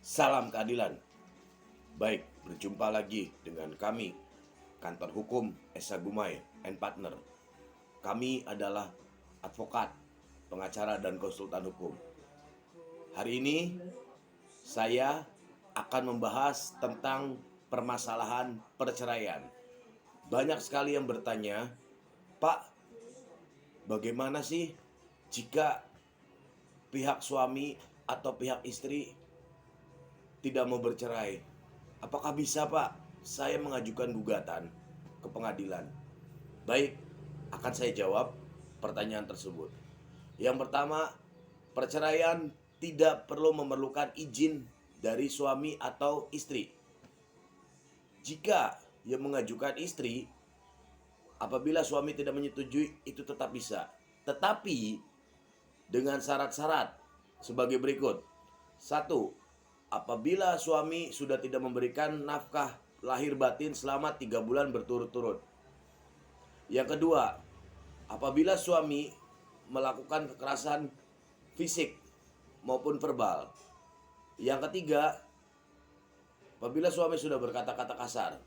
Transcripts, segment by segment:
Salam keadilan. Baik, berjumpa lagi dengan kami, Kantor Hukum Esa Gumai and Partner. Kami adalah advokat, pengacara, dan konsultan hukum. Hari ini saya akan membahas tentang permasalahan perceraian. Banyak sekali yang bertanya, Pak, bagaimana sih jika pihak suami atau pihak istri tidak mau bercerai? Apakah bisa, Pak, saya mengajukan gugatan ke pengadilan? Baik, akan saya jawab pertanyaan tersebut. Yang pertama, perceraian tidak perlu memerlukan izin dari suami atau istri. Jika yang mengajukan istri, apabila suami tidak menyetujui, itu tetap bisa. Tetapi dengan syarat-syarat sebagai berikut. 1. Apabila suami sudah tidak memberikan nafkah lahir batin selama 3 bulan berturut-turut. Yang kedua, apabila suami melakukan kekerasan fisik maupun verbal. Yang ketiga, apabila suami sudah berkata-kata kasar.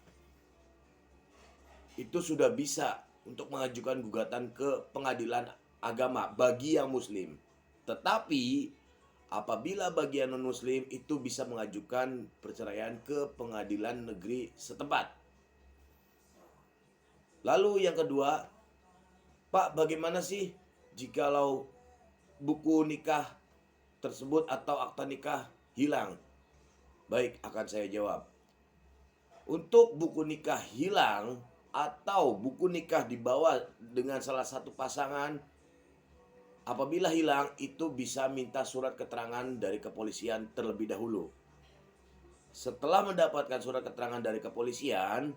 Itu sudah bisa untuk mengajukan gugatan ke pengadilan agama bagi yang muslim. Tetapi apabila bagi yang non-muslim, itu bisa mengajukan perceraian ke pengadilan negeri setempat. Lalu yang kedua, Pak, bagaimana sih jikalau buku nikah tersebut atau akta nikah hilang? Baik, akan saya jawab. Untuk buku nikah hilang atau buku nikah dibawa dengan salah satu pasangan, apabila hilang, itu bisa minta surat keterangan dari kepolisian terlebih dahulu. Setelah mendapatkan surat keterangan dari kepolisian,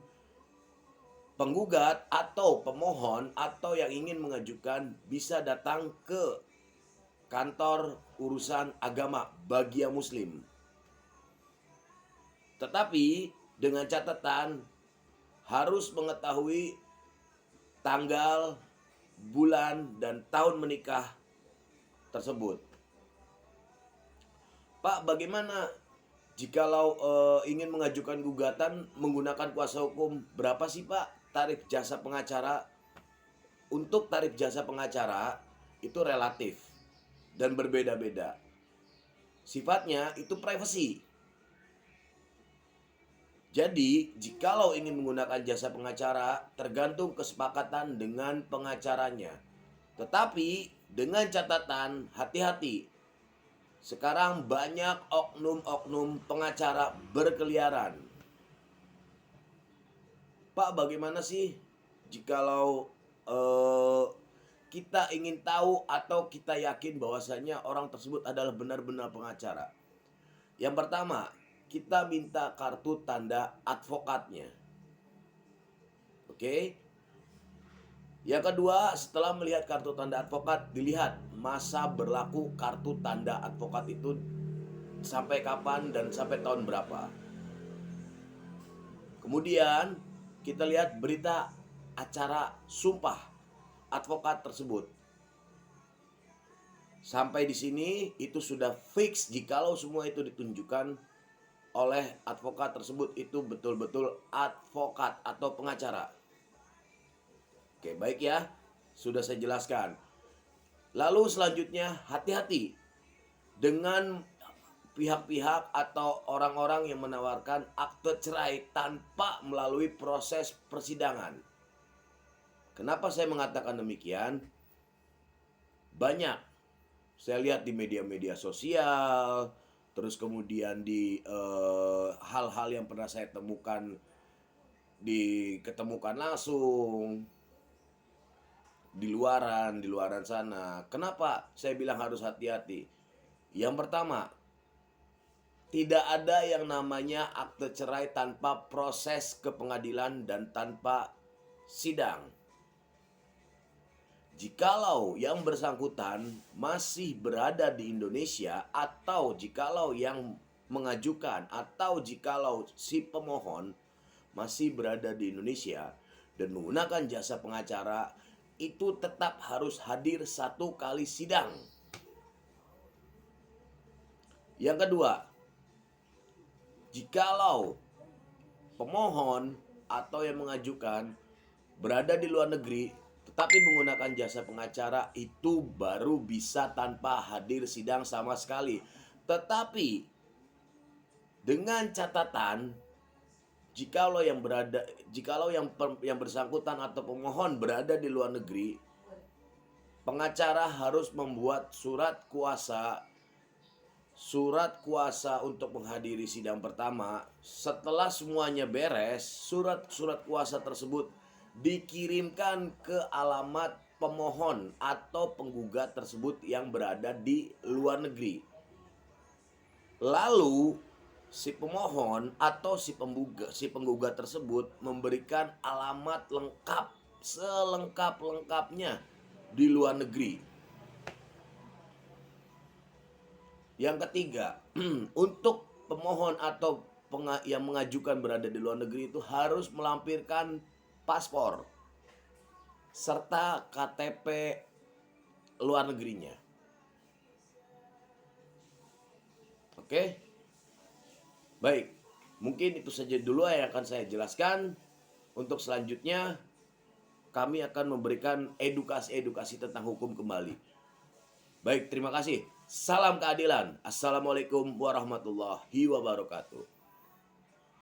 penggugat atau pemohon atau yang ingin mengajukan bisa datang ke kantor urusan agama bagi yang muslim. Tetapi dengan catatan harus mengetahui tanggal, bulan, dan tahun menikah tersebut. Pak, bagaimana jikalau ingin mengajukan gugatan menggunakan kuasa hukum? Berapa sih, Pak, tarif jasa pengacara? Untuk tarif jasa pengacara itu relatif dan berbeda-beda. Sifatnya itu privasi. Jadi, jikalau ingin menggunakan jasa pengacara, tergantung kesepakatan dengan pengacaranya. Tetapi, dengan catatan, hati-hati. Sekarang banyak oknum-oknum pengacara berkeliaran. Pak, bagaimana sih jikalau kita ingin tahu atau kita yakin bahwasanya orang tersebut adalah benar-benar pengacara? Yang pertama, kita minta kartu tanda advokatnya. Oke. Yang kedua, setelah melihat kartu tanda advokat, dilihat masa berlaku kartu tanda advokat itu sampai kapan dan sampai tahun berapa. Kemudian kita lihat berita acara sumpah advokat tersebut. Sampai di sini itu sudah fix jikalau semua itu ditunjukkan oleh advokat tersebut itu betul-betul advokat atau pengacara. Oke, baik ya. Sudah saya jelaskan. Lalu selanjutnya, hati-hati dengan pihak-pihak atau orang-orang yang menawarkan akte cerai tanpa melalui proses persidangan. Kenapa saya mengatakan demikian? Banyak saya lihat di media-media sosial, terus kemudian di hal-hal yang pernah saya temukan diketemukan langsung di luaran sana. Kenapa saya bilang harus hati-hati? Yang pertama, tidak ada yang namanya akte cerai tanpa proses ke pengadilan dan tanpa sidang. Jikalau yang bersangkutan masih berada di Indonesia, atau jikalau yang mengajukan, atau jikalau si pemohon masih berada di Indonesia dan menggunakan jasa pengacara, itu tetap harus hadir 1 kali sidang. Yang kedua, Jikalau pemohon atau yang mengajukan berada di luar negeri tetapi menggunakan jasa pengacara, itu baru bisa tanpa hadir sidang sama sekali. Tetapi dengan catatan, jikalau yang bersangkutan atau pemohon berada di luar negeri, pengacara harus membuat surat kuasa untuk menghadiri sidang pertama. Setelah semuanya beres, surat kuasa tersebut dikirimkan ke alamat pemohon atau penggugat tersebut yang berada di luar negeri. Lalu si pemohon atau si penggugat tersebut memberikan alamat lengkap, selengkap-lengkapnya di luar negeri. Yang ketiga, untuk pemohon atau yang mengajukan berada di luar negeri itu harus melampirkan paspor serta KTP luar negerinya. Oke? Baik, mungkin itu saja dulu yang akan saya jelaskan. Untuk selanjutnya, kami akan memberikan edukasi tentang hukum kembali. Baik, terima kasih. Salam keadilan. Assalamualaikum warahmatullahi wabarakatuh.